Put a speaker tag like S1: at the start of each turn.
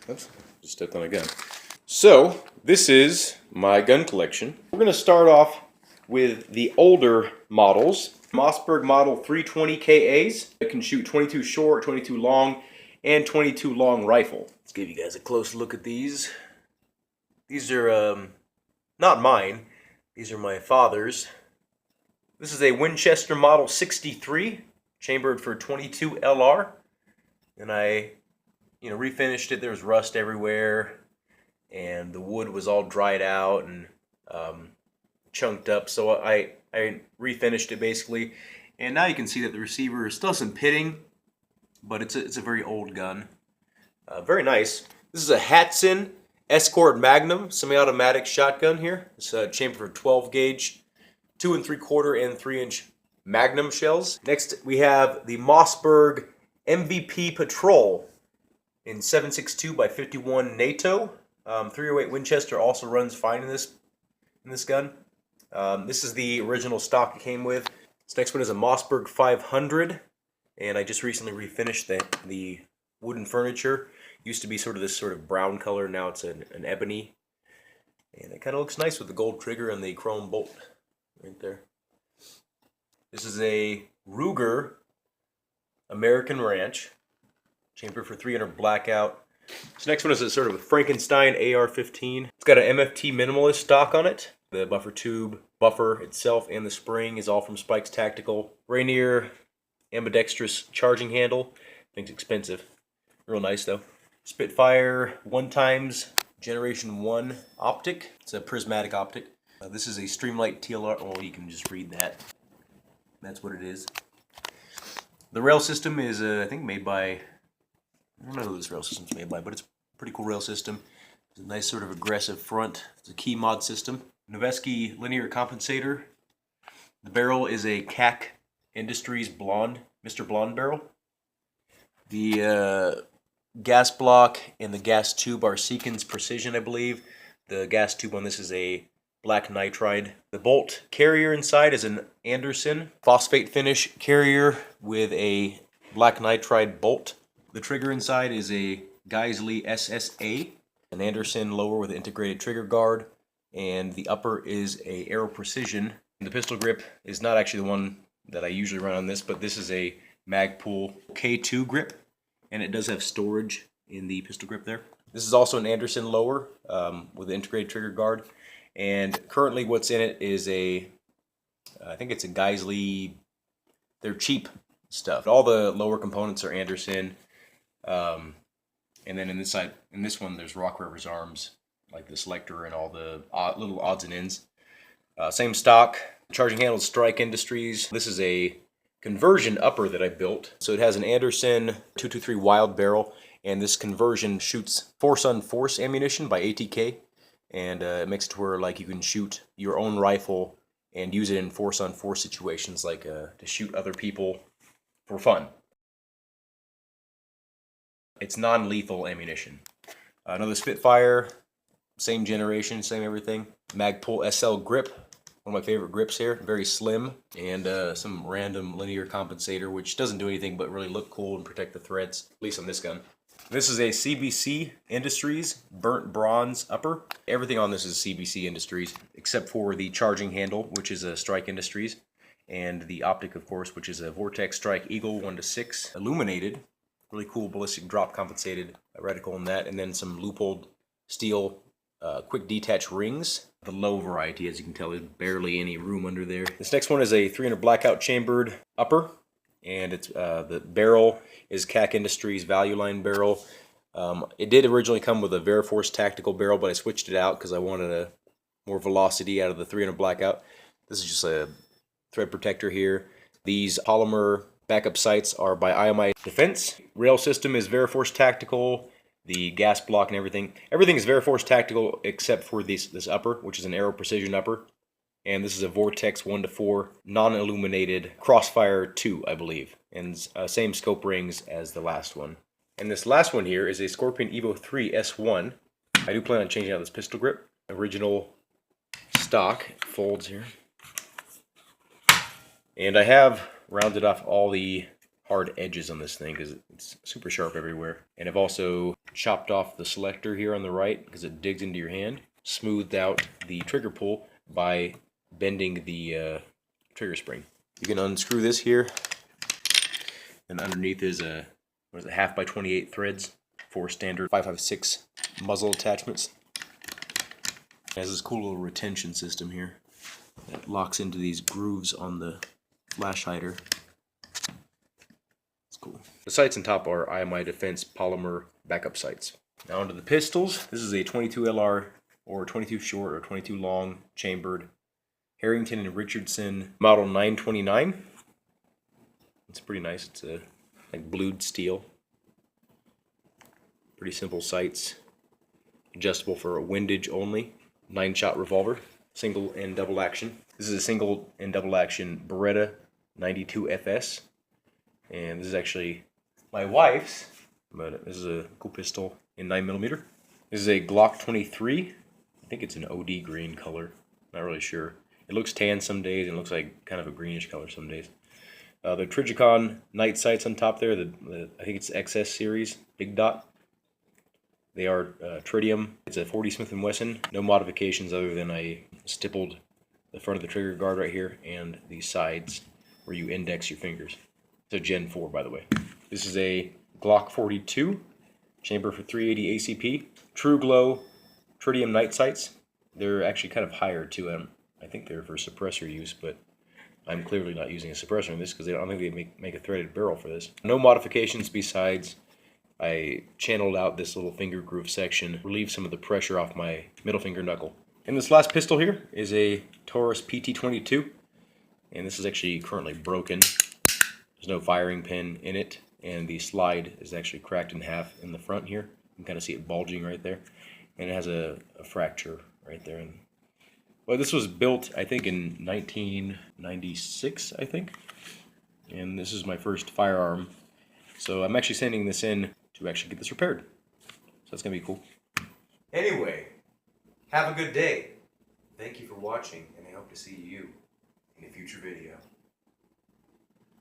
S1: Oops, just stepped on a gun. So, this is my gun collection. We're going to start off with the older models. Mossberg Model 320 KAs. It can shoot 22 short, 22 long, and 22 long rifle. Let's give you guys a close look at these. These are not mine. These are my father's. This is a Winchester Model 63, chambered for 22 LR. And I, refinished it. There was rust everywhere, and the wood was all dried out and chunked up. So I refinished it basically, and now you can see that the receiver is still some pitting, but it's a very old gun. Very nice. This is a Hatsan Escort Magnum semi-automatic shotgun here. It's chambered for 12 gauge, 2 3/4 and 3-inch Magnum shells. Next we have the Mossberg MVP Patrol in 7.62 by 51 NATO. 308 Winchester also runs fine in this gun. This is the original stock it came with. This next one is a Mossberg 500, and I just recently refinished the wooden furniture. Used to be this brown color, now it's an ebony, and it kind of looks nice with the gold trigger and the chrome bolt right there. This is a Ruger American Ranch, chambered for 300 blackout. This next one is a sort of a Frankenstein AR-15. It's got an MFT minimalist stock on it. The buffer tube, buffer itself, and the spring is all from Spikes Tactical. Rainier ambidextrous charging handle. Thing's expensive. Real nice though. Spitfire 1x Generation 1 optic. It's a prismatic optic. This is a Streamlight TLR. Oh, you can just read that. That's what it is. The rail system is, I think, made by, I don't know who this rail system's made by, but it's a pretty cool rail system. It's a nice sort of aggressive front. It's a key mod system. Noveske linear compensator. The barrel is a CAC Industries Blonde, Mr. Blonde barrel. The gas block and the gas tube are Seekins Precision, I believe. The gas tube on this is a black nitride. The bolt carrier inside is an Anderson phosphate finish carrier with a black nitride bolt. The trigger inside is a Geisley SSA, an Anderson lower with an integrated trigger guard, and the upper is a Aero Precision. The pistol grip is not actually the one that I usually run on this, but this is a Magpul K2 grip, and it does have storage in the pistol grip there. This is also an Anderson lower with an integrated trigger guard. And currently what's in it is I think it's a Geisley, they're cheap stuff. All the lower components are Anderson. And then in this one, there's Rock River's arms, like the selector and all the little odds and ends. Same stock. Charging handle is Strike Industries. This is a conversion upper that I built. So it has an Anderson 223 Wild barrel, and this conversion shoots Force on Force ammunition by ATK. And it makes it to where you can shoot your own rifle and use it in force-on-force situations, like to shoot other people for fun. It's non-lethal ammunition. Another Spitfire, same generation, same everything. Magpul SL grip, one of my favorite grips here. Very slim, and some random linear compensator, which doesn't do anything but really look cool and protect the threads, at least on this gun. This is a CBC Industries burnt bronze upper. Everything on this is CBC Industries, except for the charging handle, which is a Strike Industries, and the optic, of course, which is a Vortex Strike Eagle 1:6 illuminated. Really cool ballistic drop compensated reticle in that, and then some Leupold steel quick detach rings. The low variety, as you can tell, there's barely any room under there. This next one is a 300 blackout chambered upper. And it's the barrel is CAC Industries Value Line barrel. It did originally come with a Veriforce tactical barrel, but I switched it out because I wanted more velocity out of the 300 blackout. This is just a thread protector here. These polymer backup sights are by IMI Defense. Rail system is Veriforce tactical. The gas block and everything is Veriforce tactical except for this upper, which is an Aero Precision upper. And this is a Vortex 1:4 non-illuminated Crossfire 2, I believe. And same scope rings as the last one. And this last one here is a Scorpion Evo 3 S1. I do plan on changing out this pistol grip. Original stock, it folds here. And I have rounded off all the hard edges on this thing because it's super sharp everywhere. And I've also chopped off the selector here on the right because it digs into your hand. Smoothed out the trigger pull by bending the trigger spring. You can unscrew this here, and underneath is a half by 28 threads for standard 5.56 muzzle attachments. It has this cool little retention system here that locks into these grooves on the flash hider. It's cool. The sights on top are IMI Defense polymer backup sights. Now onto the pistols. This is a 22 LR or 22 short or 22 long chambered Harrington and Richardson model 929. It's pretty nice. It's a like blued steel. Pretty simple sights. Adjustable for windage only. 9-shot revolver. Single and double action. This is a single and double action Beretta 92 FS. And this is actually my wife's. But this is a cool pistol in 9mm. This is a Glock 23. I think it's an OD green color. Not really sure. It looks tan some days and looks like kind of a greenish color some days. The Trijicon night sights on top there, I think it's XS series, big dot. They are tritium. It's a 40 Smith & Wesson. No modifications other than I stippled the front of the trigger guard right here and the sides where you index your fingers. It's a Gen 4, by the way. This is a Glock 42, chamber for 380 ACP. True Glow tritium night sights. They're actually kind of higher too. I think they're for suppressor use, but I'm clearly not using a suppressor in this because I don't think they make a threaded barrel for this. No modifications besides I channeled out this little finger groove section, relieved some of the pressure off my middle finger knuckle. And this last pistol here is a Taurus PT22, and this is actually currently broken. There's no firing pin in it, and the slide is actually cracked in half in the front here. You can kind of see it bulging right there, and it has a fracture right there. And well, this was built, I think, in 1996, I think. And this is my first firearm. So I'm actually sending this in to actually get this repaired. So that's going to be cool. Anyway, have a good day. Thank you for watching, and I hope to see you in a future video.